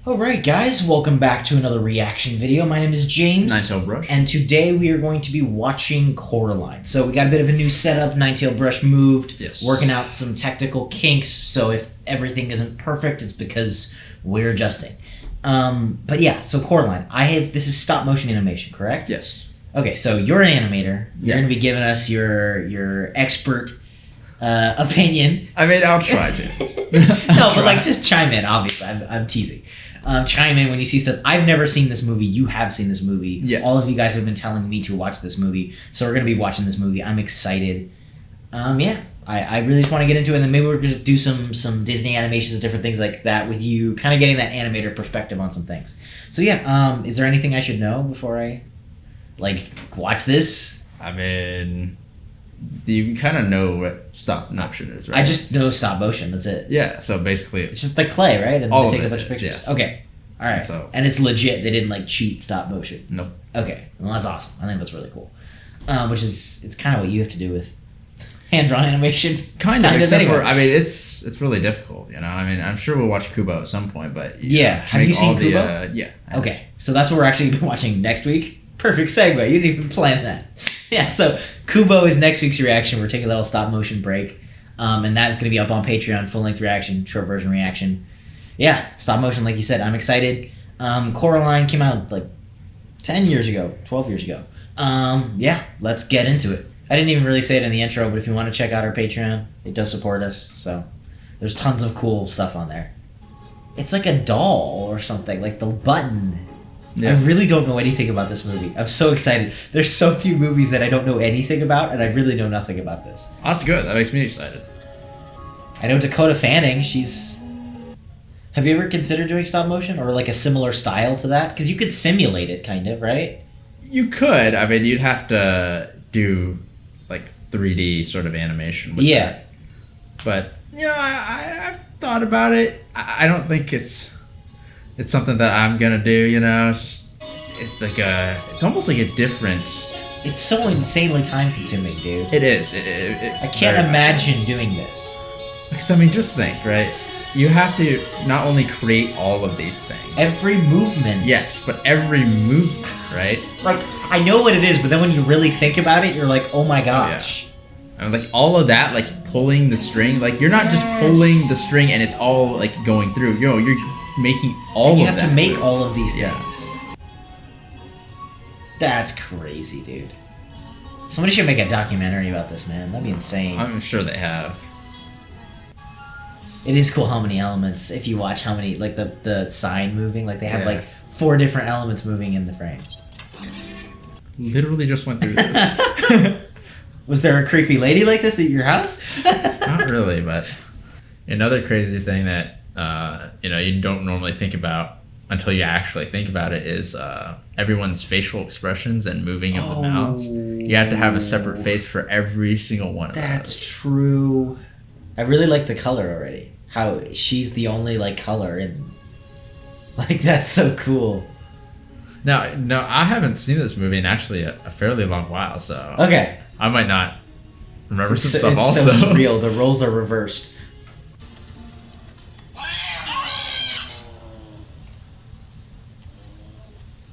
Alright guys, welcome back to another reaction video. My name is James. Ninetailedbrush. And today we are going to be watching Coraline. So we got a bit of a new setup. Ninetailedbrush moved. Yes. Working out some technical kinks. So if everything isn't perfect, it's because we're adjusting. But yeah, so Coraline. This is stop motion animation, correct? Yes. Okay, so you're an animator. You're Yeah. going to be giving us your expert opinion. I mean, I'll try to. No, but like just chime in, obviously. I'm teasing. Chime in when you see stuff. I've never seen this movie. You have seen this movie. Yes. All of you guys have been telling me to watch this movie. So we're going to be watching this movie. I'm excited. Yeah. I really just want to get into it. And then maybe we're going to do some Disney animations, different things like that with you. Kind of getting that animator perspective on some things. So yeah, is there anything I should know before I, watch this? I mean, you kind of know what stop motion is, right? I just know stop motion. That's it. Yeah, so basically... It's just like clay, right? And all they of take a it bunch of is, pictures. yes. Okay. All right. So- And it's legit. They didn't cheat stop motion. Nope. Okay. Well, that's awesome. I think that's really cool. It's kind of what you have to do with hand-drawn animation. Kind of, except anyway. for, I mean, it's really difficult, you know? I mean, I'm sure we'll watch Kubo at some point, but... Yeah. to Have you make seen all the, Kubo? yeah. Okay. So that's what we're actually going to be watching next week. Perfect segue. You didn't even plan that. Yeah, so Kubo is next week's reaction. We're taking a little stop-motion break. And that's going to be up on Patreon, full-length reaction, short version reaction. Yeah, stop-motion, like you said. I'm excited. Coraline came out 10 years ago, 12 years ago. Yeah, let's get into it. I didn't even really say it in the intro, but if you want to check out our Patreon, it does support us. So there's tons of cool stuff on there. It's like a doll or something, like the button. Yeah. I really don't know anything about this movie. I'm so excited. There's so few movies that I don't know anything about, and I really know nothing about this. Oh, that's good. That makes me excited. I know Dakota Fanning, she's... Have you ever considered doing stop motion or a similar style to that? Because you could simulate it, kind of, right? You could. I mean, you'd have to do, 3D sort of animation with that. But, you know, I've thought about it. I don't think it's something that I'm gonna do, you know? It's almost like a different... It's so insanely time-consuming, dude. It is. I can't imagine doing this. Because, I mean, just think, right? You have to not only create all of these things. Every movement. Yes, but every movement, right? I know what it is, but then when you really think about it, you're like, oh my gosh. Oh, yeah. And, all of that, pulling the string, you're not just pulling the string and it's all, going through. You know, you're making all of that. You have to make all of these Yeah. things. That's crazy, dude. Somebody should make a documentary about this, man. That'd be insane. I'm sure they have. It is cool how many elements, if you watch how many, the sign moving, they have, Yeah. 4 different elements moving in the frame. Literally just went through this. Was there a creepy lady like this at your house? Not really, but another crazy thing that, you don't normally think about until you actually think about it is everyone's facial expressions and moving of the mouths. You have to have a separate face for every single one of those. That's true. I really like the color already. How she's the only color in that's so cool. Now, no, I haven't seen this movie in actually a fairly long while, so Okay. I might not remember some stuff It's also. so surreal. The roles are reversed.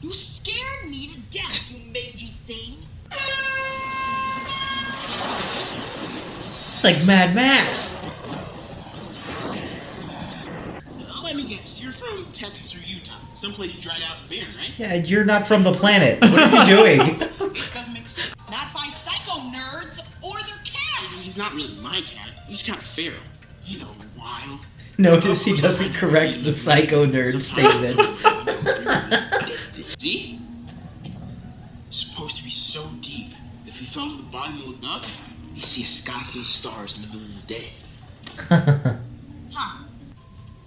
You scared me to death, you mangy thing. It's like Mad Max. Let me guess, you're from Texas or Utah, someplace dried out and barren, right? Yeah, you're not from the planet. What are you doing? Doesn't make sense. Not by psycho nerds or their cats. He's not really my cat. He's kind of feral. You know, wild. Notice he doesn't correct the psycho nerd statement. See? It's supposed to be so deep. If you fell to the bottom and looked up, you see a sky full of stars in the middle of the day. Huh.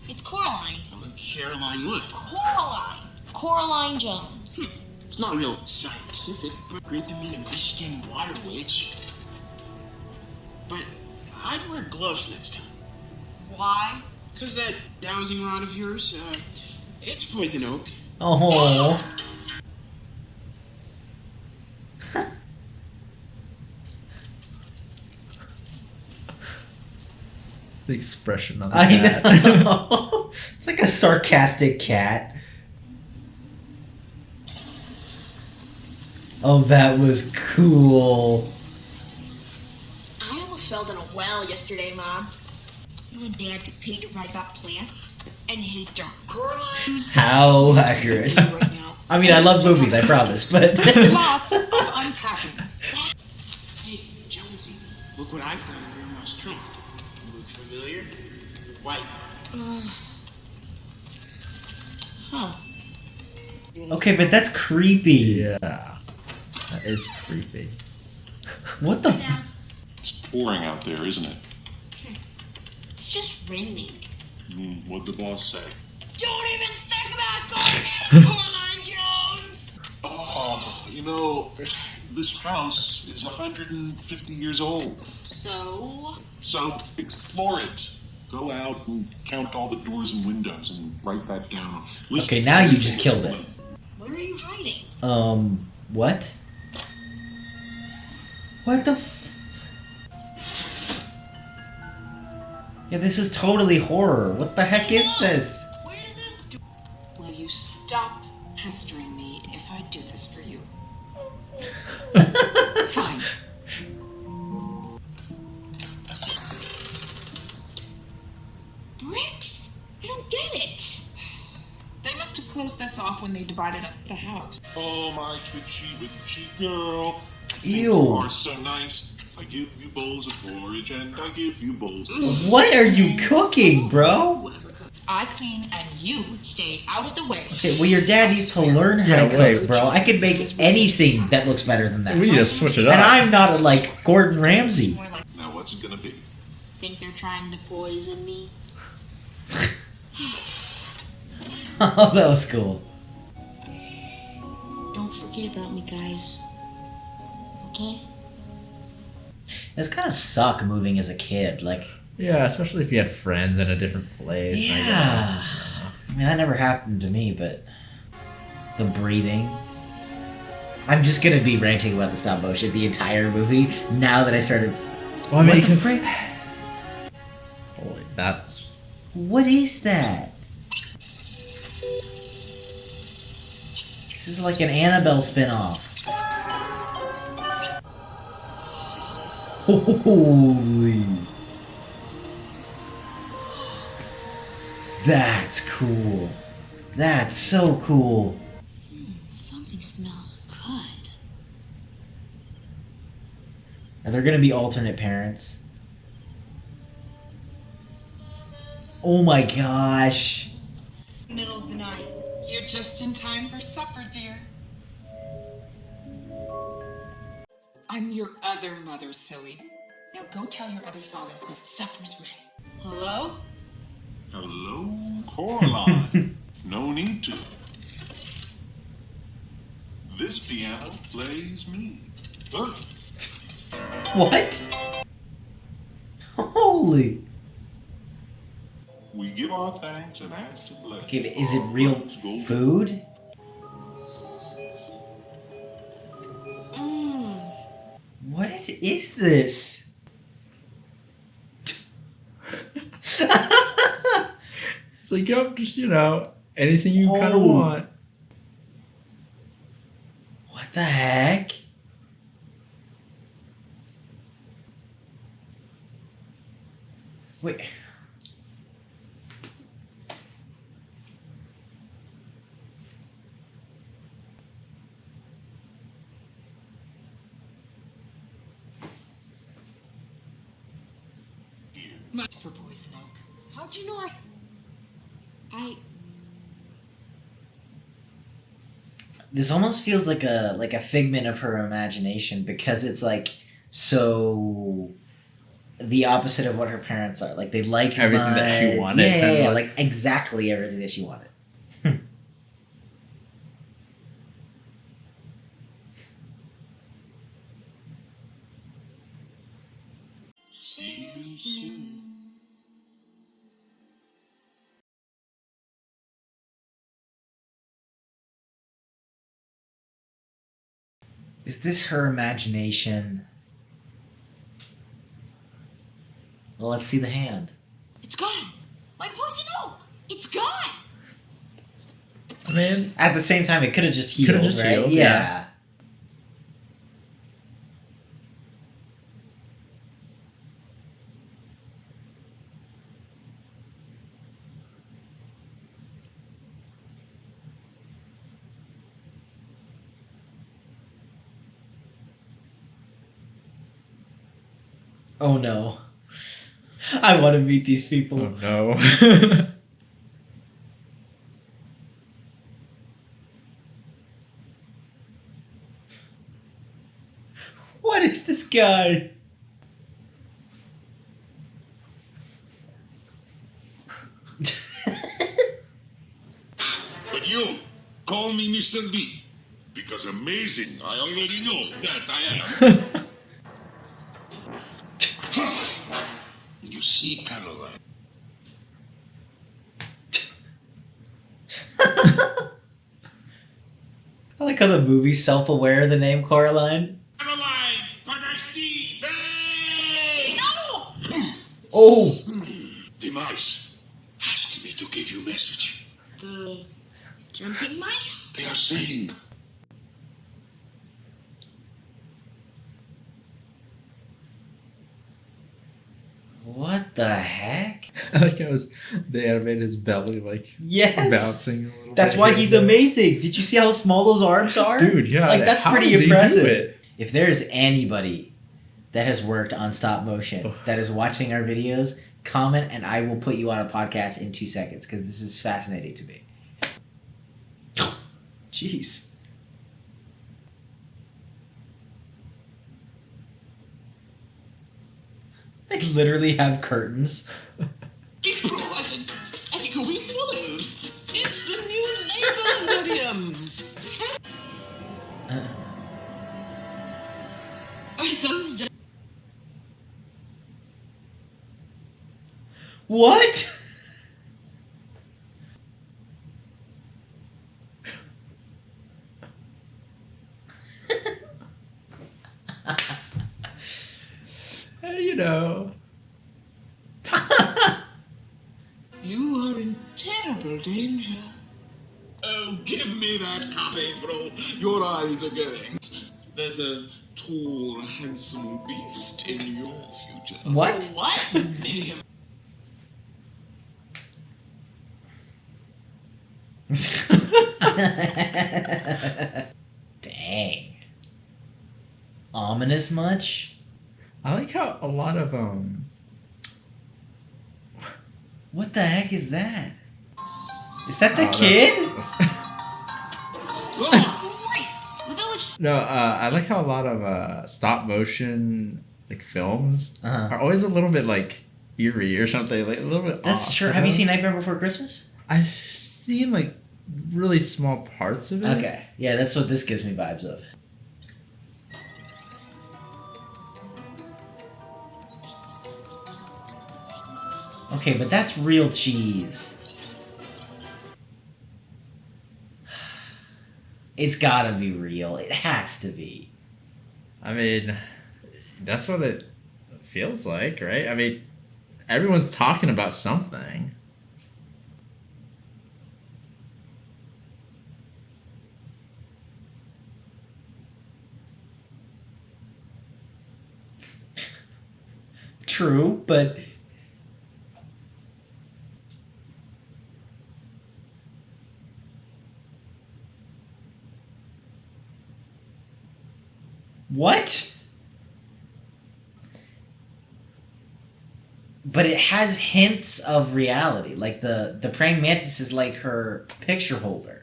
It's Coraline. Well, then Caroline would. Coraline. Coraline Jones. It's not real scientific, but great to meet a Michigan water witch. But I'd wear gloves next time. Why? Because that dowsing rod of yours, it's poison oak. Oh. The expression on the I cat. know. It's like a sarcastic cat. Oh, that was cool. I almost fell in a well yesterday, Mom. You and Dad get paid to write about plants and hate them. Coraline. How accurate. Right now. I mean, I love movies, I promise, but... Lots of unpacking. Hey, Jonesy, look what I found in Grandma's trunk. Look familiar? White. Huh. Okay, but that's creepy. Yeah. That is creepy. What the f... It's pouring out there, isn't it? It's just raining. What'd the boss say? Don't even think about going in, Coraline Jones! Oh, you know, this house is 150 years old. So? So explore it. Go out and count all the doors and windows and write that down. Listen Okay, to now you everything just killed it. Where are you hiding? What? What the f... Yeah, this is totally horror. What the heck is this? Where does this do? Will you stop pestering me if I do this for you? Fine. Bricks? I don't get it. They must have closed this off when they divided up the house. Oh, my witchy girl. Ew. You are so nice. I give you bowls of porridge and I give you bowls of What are you cooking, bro? I clean and you stay out of the way. Okay, well, your dad needs to learn how to Yeah, cook, wait. bro. I could make anything that looks better than that. We need to switch it up. And I'm not like Gordon Ramsay. More like, Now, what's it gonna be? think they're trying to poison me? Oh, that was cool. Don't forget about me, guys. Okay? It's kind of suck moving as a kid. Like, Yeah, especially if you had friends in a different place. and I get yeah. I mean, that never happened to me, but the breathing. I'm just gonna be ranting about the stop motion the entire movie now that I started. Well, I mean, What the because- frick? Holy, that's... What is that? This is like an Annabelle spinoff. Holy. That's cool. That's so cool. Something smells good. Are there gonna be alternate parents? Oh my gosh. Middle of the night. You're just in time for supper, dear. I'm your other mother, silly. Now go tell your other father supper's ready. Hello? Hello, Coraline. No need to. This piano plays me. What? Holy. We give our thanks and ask to bless. Okay, is it real food? What is this? It's like, yep, just, anything you kind of Oh. want. What the heck? Wait. Much for Poison Oak. How'd you know This almost feels like a figment of her imagination because it's like so the opposite of what her parents are. Like they like Everything that she mud. wanted, Yeah, and yeah, like- like exactly everything that she wanted. Is this her imagination? Well, let's see the hand. it's gone? My poison oak! It's gone. I mean, At the same time, it could have just healed, Coulda just right? healed, Yeah. yeah. Oh no. I want to meet these people. oh no. What is this guy? But you, call me Mr. B. Because amazing, I already know that I am. You see, Caroline. I like how the movie's self-aware of the name Coraline. Caroline, подожди! Hey! No! Oh! The mice asked me to give you message. The jumping mice? They are saying What the heck? I like how they animated his belly like Yes! bouncing a little That's bit why here he's and there. amazing. Did you see how small those arms are? Dude, yeah. Like, that's how pretty does he do impressive. it? If there's anybody that has worked on stop motion that is watching our videos, comment and I will put you on a podcast in 2 seconds because this is fascinating to me. Jeez. They literally have curtains. April, I think we followed. It's the new neighborhood. Are those What? You know. You are in terrible danger. Oh, give me that cup, April. Your eyes are going. There's a tall, handsome beast in your future. What? What? Miriam. Dang. Ominous much? I like how a lot of What the heck is that? Is that the oh, kid? the village? No, I like how a lot of stop motion like films Uh-huh. are always a little bit like eerie or something, like a little bit. That's off, true. you Have you know? seen Nightmare Before Christmas? I've seen like really small parts of it. Okay. Yeah, that's what this gives me vibes of. Okay, but that's real cheese. It's gotta be real. It has to be. I mean, that's what it feels like, right? I mean, everyone's talking about something. True, but what? But it has hints of reality. Like the praying mantis is like her picture holder.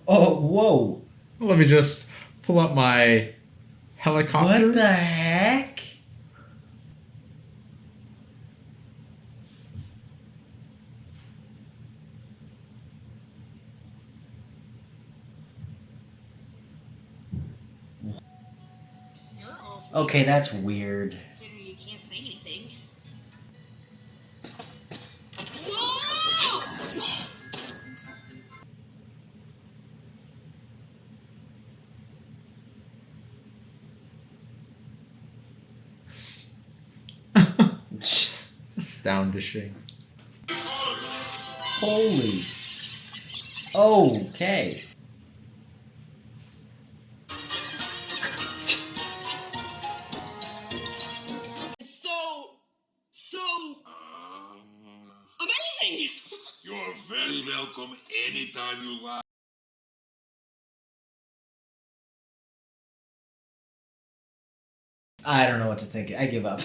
Oh, whoa. Let me just pull up my helicopter. What the heck? Okay, that's weird. Considering you can't say anything. Whoa! Astoundishing. Holy. Okay. So amazing. You're very welcome anytime you like. I don't know what to think. I give up.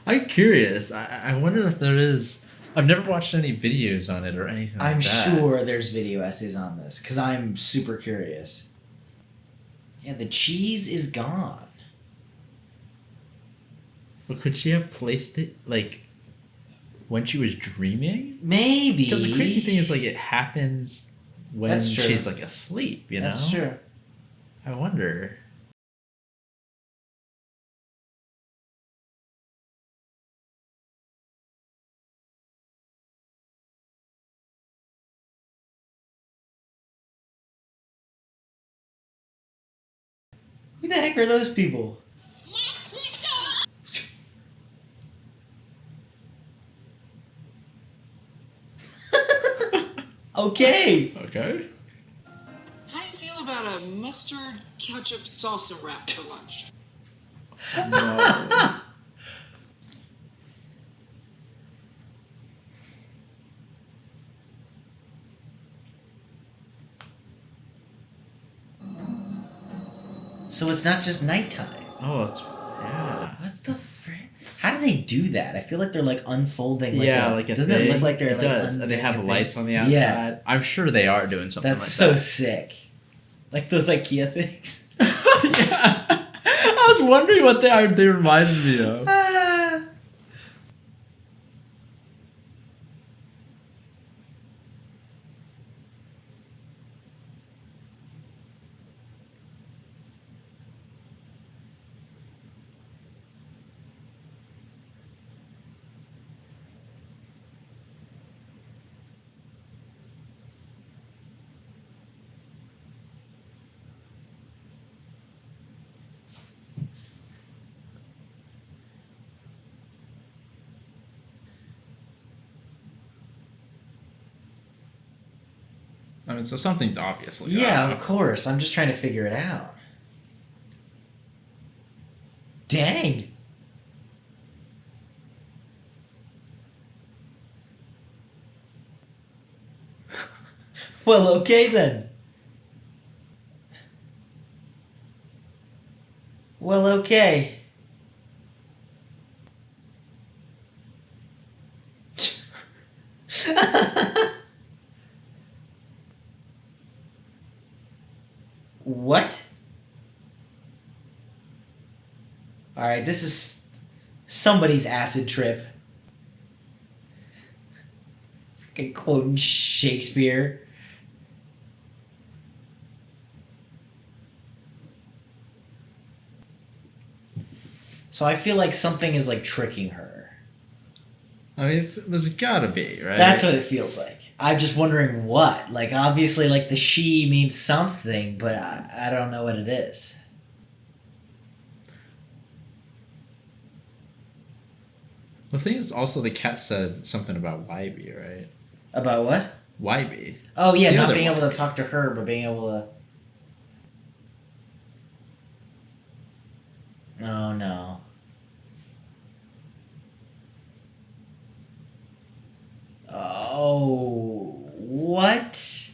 I'm curious. I wonder if there is. I've never watched any videos on it or anything like I'm that. sure there's video essays on this because I'm super curious. Yeah, the cheese is gone. But could she have placed it like when she was dreaming? Maybe. Because the crazy thing is like it happens when That's true. she's like asleep. You know. That's true. I wonder. Who the heck are those people? Okay. Okay. How do you feel about a mustard ketchup salsa wrap for lunch? No. So it's not just nighttime. Oh, it's yeah. What the frick? How do they do that? I feel like they're like unfolding. Like Yeah, a, like a doesn't thing. it look like they're It like does. And they have undoing a lights thing? on the outside. Yeah, I'm sure they are doing something that's like so that. sick. Like those IKEA things. Yeah. I was wondering what they reminded me of. Ah. I mean, so something's obviously Yeah, up. of course. I'm just trying to figure it out. Dang. Well, okay then. Well, okay. What? Alright, this is somebody's acid trip. Fucking quoting Shakespeare. So I feel like something is like tricking her. I mean, there's gotta be, right? That's what it feels like. I'm just wondering what. Like, obviously, like, the she means something, but I don't know what it is. The thing is, also the cat said something about Wybie, right? About what? Wybie. Oh, yeah, The not other being one. able to talk to her, but being able to... Oh, no. Oh, what?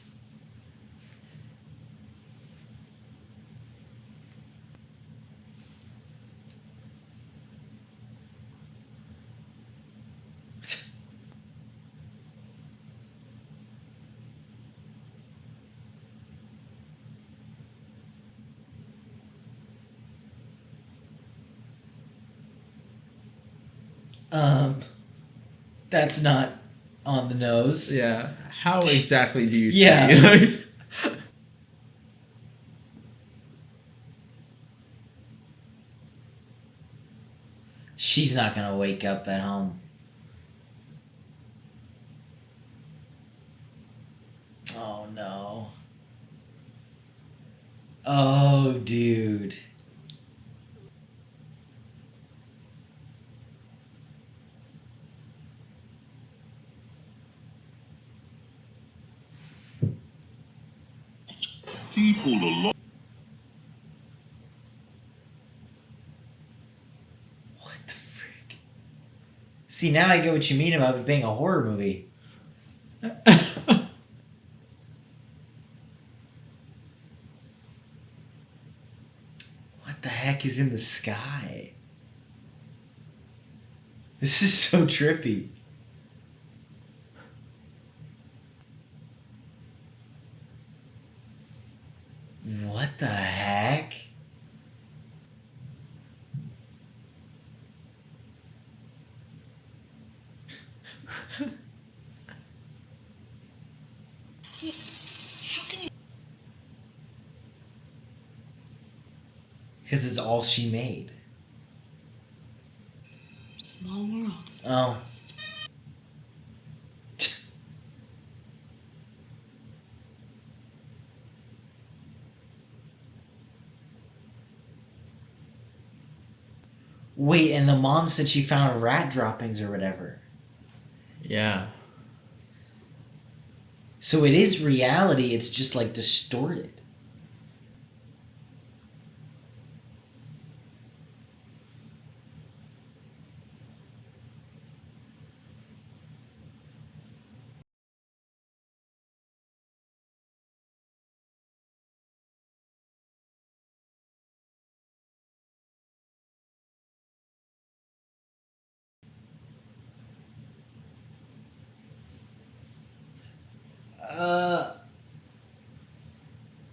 That's not on the nose. Yeah. How exactly do you Yeah. see? She's not gonna wake up at home. Oh no. Oh, dude. people along. What the frick? See, now I get what you mean about it being a horror movie. What the heck is in the sky? This is so trippy. What the heck? Because it's all she made. Small world. Oh. Wait, and the mom said she found rat droppings or whatever. Yeah. So it is reality, it's just like distorted.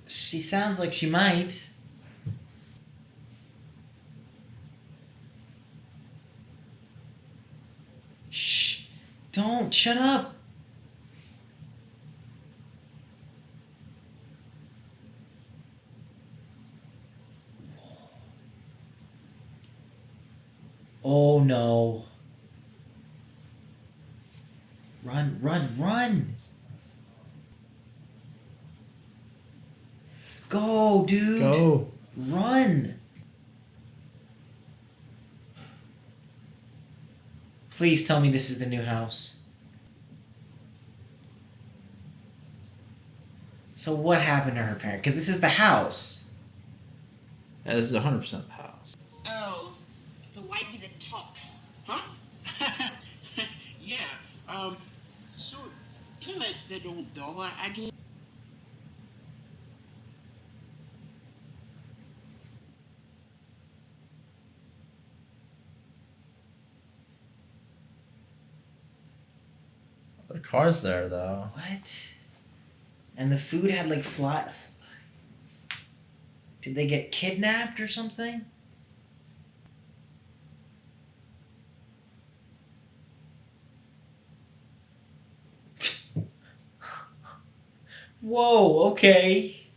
She sounds like she might. Shh. Don't. Shut up. Oh no. Run, run, run. Go, dude. Go. Run. Please tell me this is the new house. So what happened to her parent? Because this is the house. Yeah, this is 100% the house. Oh, the white be the talks. Huh? Yeah, so, you know that old doll I gave? The car's there, though. What? And the food had like fly. Did they get kidnapped or something? Whoa, okay.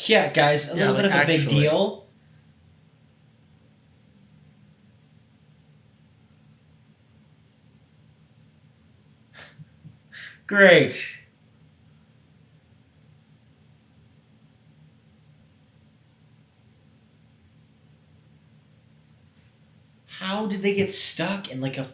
Yeah, guys, a Yeah, little bit like, of a big actually. deal. Great. How did they get stuck in like a...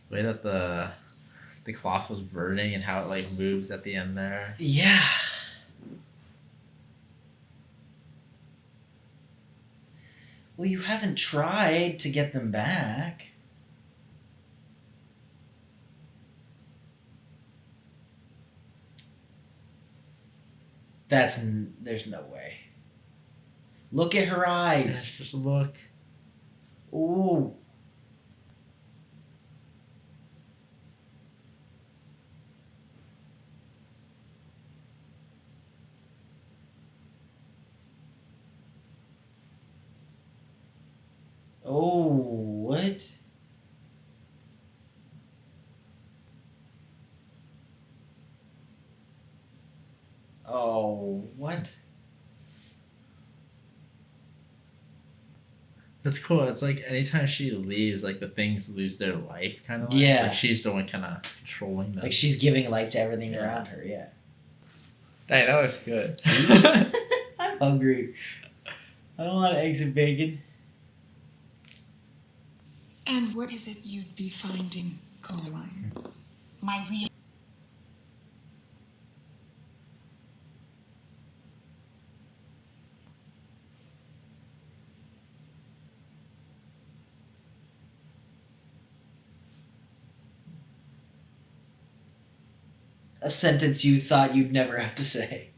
Way that the cloth was burning and how it like moves at the end there. Yeah. Well, you haven't tried to get them back. There's no way. Look at her eyes. Just look. Ooh. Oh, what? Oh, what? That's cool. It's like anytime she leaves, like the things lose their life, kind of. Like, Yeah. Like she's the one kind of controlling them. Like she's giving life to everything Yeah. around her. Yeah. Hey, that was good. I'm hungry. I don't want eggs and bacon. And what is it you'd be finding, Coraline? My real. A sentence you thought you'd never have to say.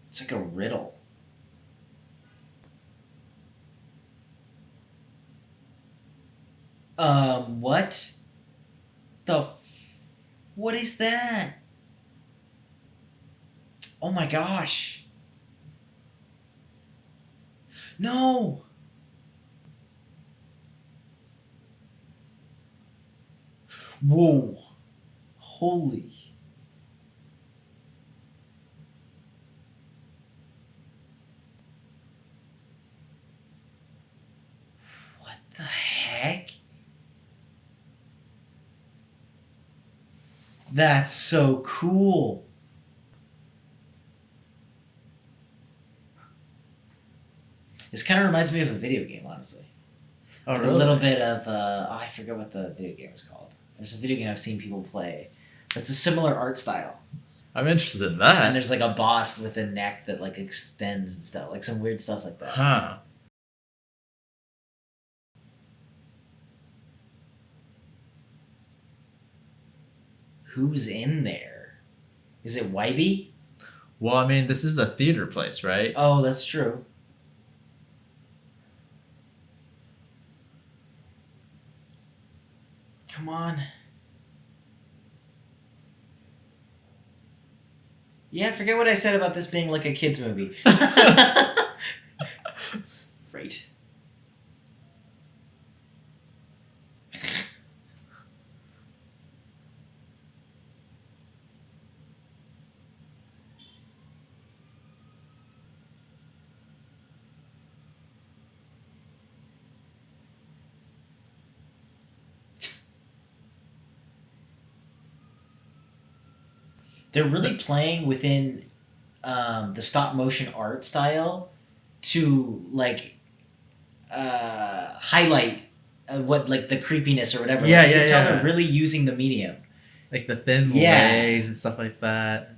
It's like a riddle. What? What is that? Oh my gosh. No! Whoa. Holy. What the heck? That's so cool. This kind of reminds me of a video game, honestly. Oh, Like really? a little bit of, I forget what the video game is called. There's a video game I've seen people play that's a similar art style. I'm interested in that. And there's like a boss with a neck that like extends and stuff, like some weird stuff like that. Huh. Who's in there? Is it Wybie? Well, I mean, this is a theater place, right? Oh, that's true. Come on. Yeah, forget what I said about this being like a kid's movie. Right. They're really playing within the stop motion art style to like highlight what like the creepiness or whatever. Yeah, like, you yeah, can tell yeah. they're really using the medium. Like the thin Yeah. legs and stuff like that.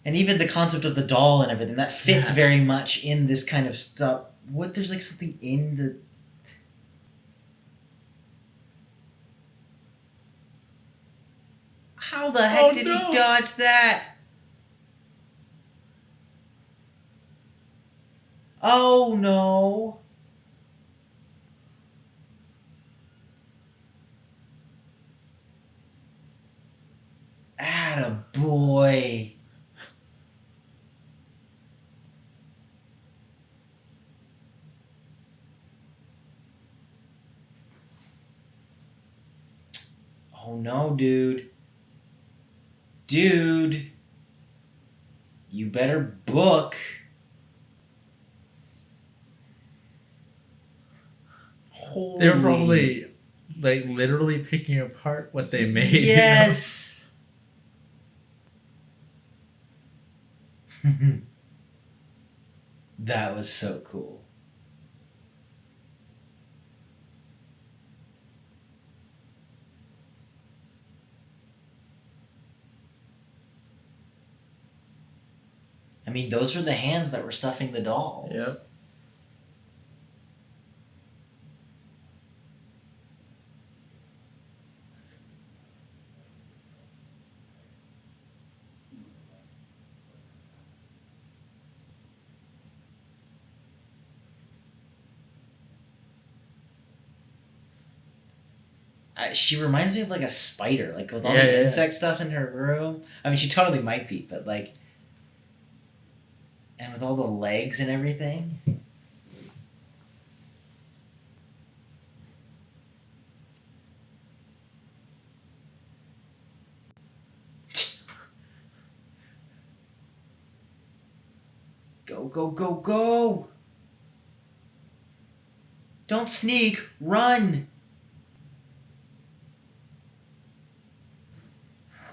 And even the concept of the doll and everything that fits Yeah. very much in this kind of stuff. What there's like something in the. How the heck Oh, did no. he dodge that? Oh no. Attaboy. Oh no, dude. Dude. You better book. Holy. They were probably like literally picking apart what they made. you know? Yes. That was so cool. I mean, those were the hands that were stuffing the dolls. Yep. She reminds me of like a spider, like with all Yeah, the yeah, insect stuff in her room. I mean, she totally might be, but like, and with all the legs and everything. Go, go, go, go! Don't sneak! Run!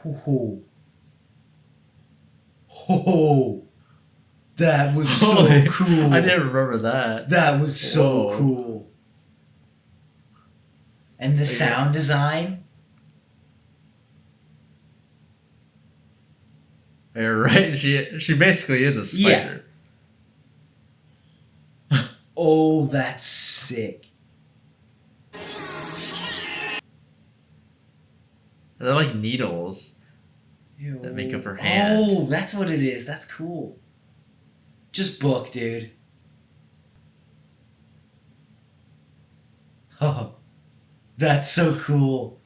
Ho ho! Ho ho! That was so cool! I didn't remember that. That was so Whoa. cool. And the sound design? You're right. She basically is a spider. Oh, that's sick. They're like needles that make up her hand. Oh, that's what it is. That's cool. Just book, dude. Oh, that's so cool.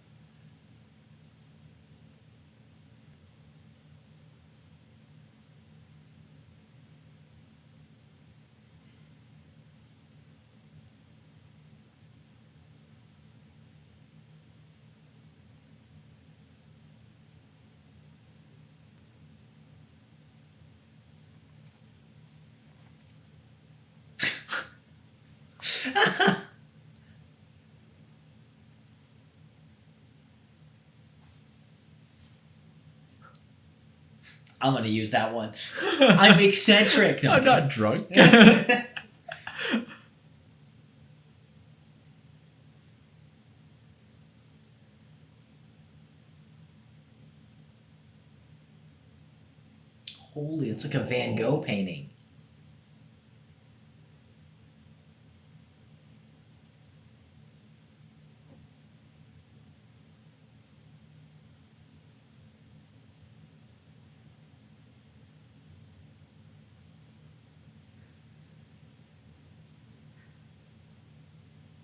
I'm gonna use that one. I'm eccentric. No, I'm not drunk. Holy, it's like a Van Gogh painting.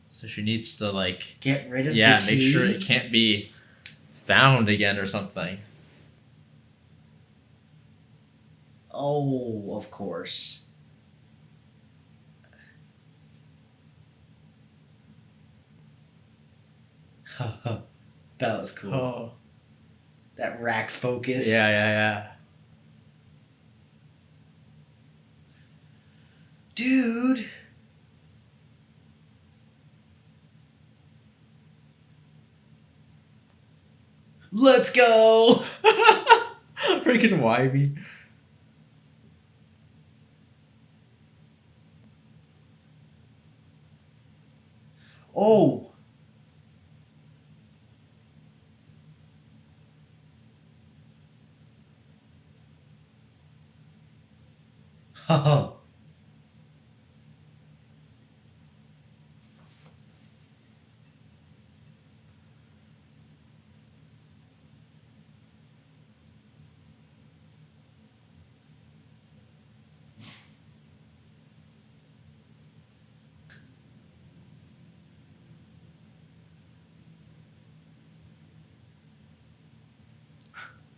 So she needs to like Get rid of the make key. sure it can't be found again or something. Oh, of course. That was cool. Oh. That rack focus. Yeah. Dude. Let's go. Freaking Wybie. Oh. Oh.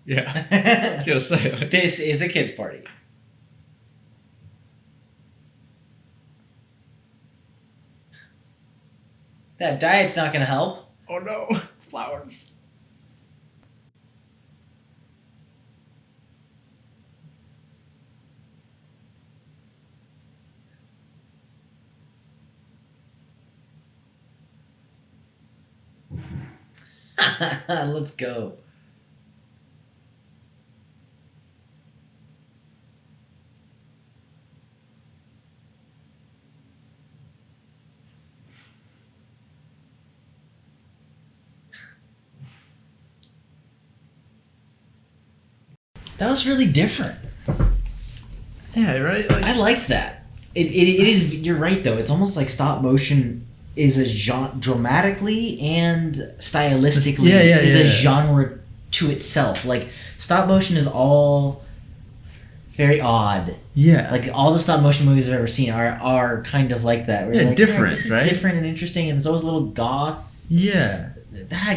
Yeah. I was gonna say like, This is a kid's party. That diet's not gonna help. oh no, flowers. Let's go. That was really different. Yeah, right. Like, I liked that. It is. You're right though. It's almost like stop motion is a genre, dramatically and stylistically is a genre to itself. Like stop motion is all very odd. Yeah. Like all the stop motion movies I've ever seen are kind of like that. Where you're like, different, this is right? different and interesting, and it's always a little goth. Yeah.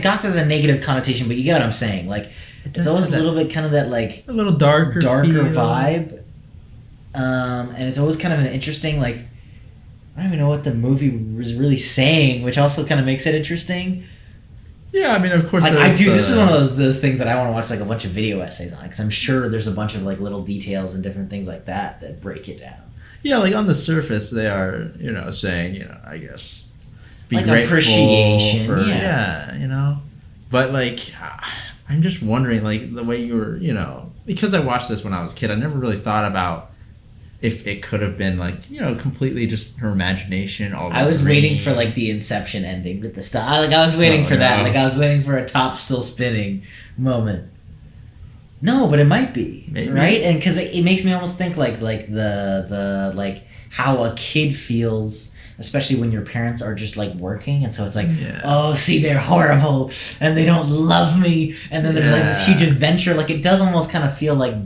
Goth has a negative connotation, but you get what I'm saying. Like it's always a little bit kind of that like a little darker feel. vibe. And it's always kind of an interesting, like, I don't even know what the movie was really saying, which also kind of makes it interesting. Yeah, I mean, of course. Like I do. This is one of those things that I want to watch like a bunch of video essays on, because I'm sure there's a bunch of like little details and different things like that break it down. Yeah, like on the surface, they are, saying, I guess, be like grateful appreciation. for, But like, I'm just wondering, like the way you were, because I watched this when I was a kid, I never really thought about if it could have been like, completely just her imagination. I was waiting for like the Inception ending with the stuff. I was waiting for that. Like I was waiting for a top still spinning moment. No, but it might be. Maybe. Right? And because it makes me almost think like the like how a kid feels, especially when your parents are just like working, and so it's like, oh, see, they're horrible and they don't love me, and then there's like this huge adventure. Like it does almost kind of feel like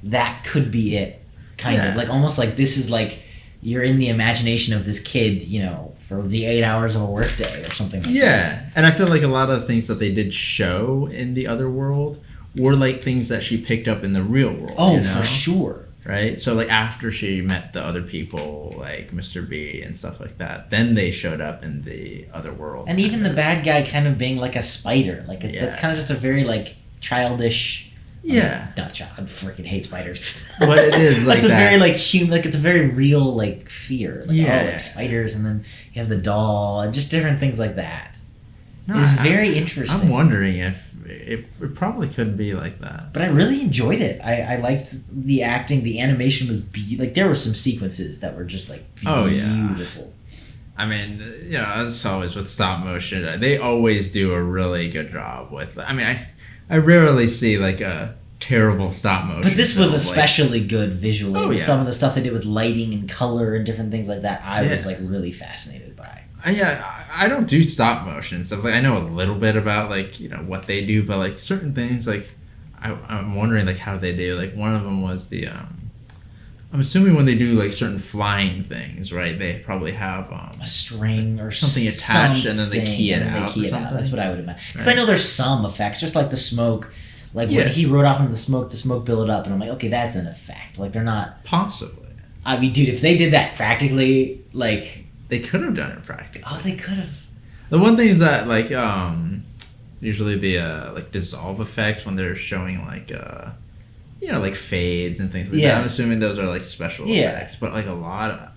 that could be it. Kind of like almost like this is like you're in the imagination of this kid, for the 8 hours of a workday or something like that. Yeah, and I feel like a lot of the things that they did show in the other world were like things that she picked up in the real world. Oh, for sure. Right? So like after she met the other people, like Mr. B and stuff like that, then they showed up in the other world. And even the bad guy kind of being like a spider. Like that's kind of just a very like childish... not child. I freaking hate spiders. But it is like that's a very like human. Like it's a very real like fear. Like, like spiders, and then you have the doll, and just different things like that. No, it's very interesting. I'm wondering if it probably could be like that. But I really enjoyed it. I liked the acting. The animation was like there were some sequences that were just like beautiful. I mean, as always with stop motion, they always do a really good job with. I mean, I rarely see like a terrible stop motion. But this was especially good visually. With some of the stuff they did with lighting and color and different things like that, I was like really fascinated by. I don't do stop motion and stuff. Like I know a little bit about like what they do, but like certain things like I'm wondering like how they do. Like one of them was the I'm assuming when they do like certain flying things, right? They probably have a string or something attached, and then they key it out. That's what I would imagine. Because I know there's some effects, just like the smoke. Like when he rode off into the smoke built up, and I'm like, okay, that's an effect. Like they're not possibly. I mean, dude, if they did that practically, like they could have done it practically. Oh, they could have. The one thing is that like usually the like dissolve effects when they're showing like like fades and things like that. I'm assuming those are like special effects, but like a lot of,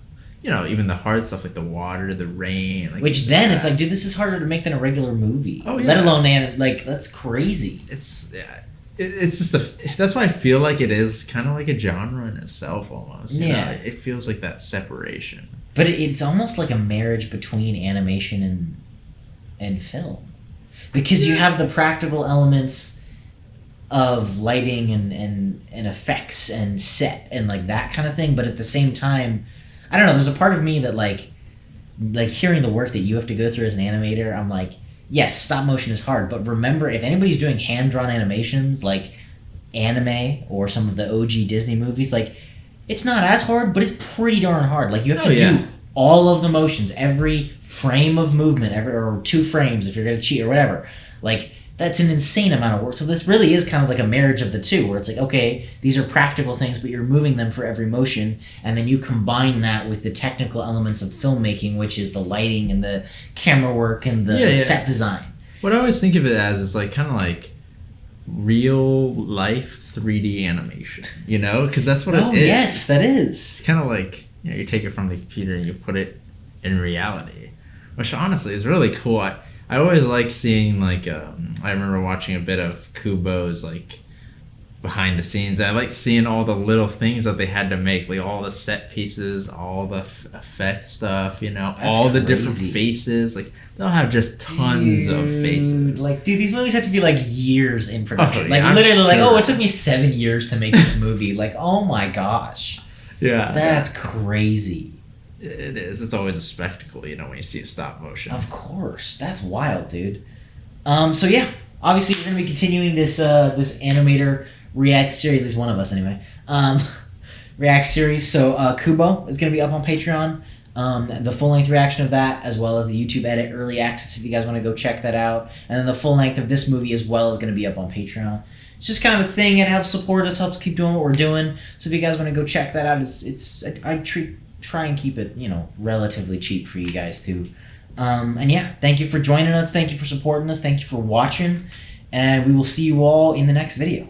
even the hard stuff like the water, the rain. Like which then it's like, dude, this is harder to make than a regular movie. Oh yeah. Let alone like that's crazy. It's it's just that's why I feel like it is kind of like a genre in itself almost. You know? It feels like that separation. But it's almost like a marriage between animation and film, because you have the practical elements of lighting and effects and set and like that kind of thing, but at the same time, I don't know, there's a part of me that like hearing the work that you have to go through as an animator, I'm like, yes, stop motion is hard, but remember, if anybody's doing hand-drawn animations like anime or some of the OG Disney movies, like it's not as hard, but it's pretty darn hard. Like you have to do all of the motions, every frame of movement, or 2 frames if you're gonna cheat or whatever. Like that's an insane amount of work. So this really is kind of like a marriage of the two, where it's like, okay, these are practical things, but you're moving them for every motion, and then you combine that with the technical elements of filmmaking, which is the lighting and the camera work and the set design. What I always think of it as is like kind of like real life 3D animation, because that's what it is. Oh yes, that is. It's kind of like you take it from the computer and you put it in reality, which honestly is really cool. I always like seeing like I remember watching a bit of Kubo's like behind the scenes. I like seeing all the little things that they had to make, like all the set pieces, all the effect stuff, all the different faces. Like they'll have just tons of faces. Like, dude, these movies have to be like years in production. Literally, it took me 7 years to make this movie. Like, oh my gosh. Yeah. That's crazy. It is. It's always a spectacle, when you see a stop motion. Of course. That's wild, dude. So yeah, obviously we're going to be continuing this Animator React series, at least one of us anyway. React series. So Kubo is going to be up on Patreon. The full-length reaction of that, as well as the YouTube edit early access if you guys want to go check that out. And then the full length of this movie as well is going to be up on Patreon. It's just kind of a thing. It helps support us, helps keep doing what we're doing. So if you guys want to go check that out, I try and keep it, relatively cheap for you guys to And yeah, thank you for joining us. Thank you for supporting us. Thank you for watching. And we will see you all in the next video.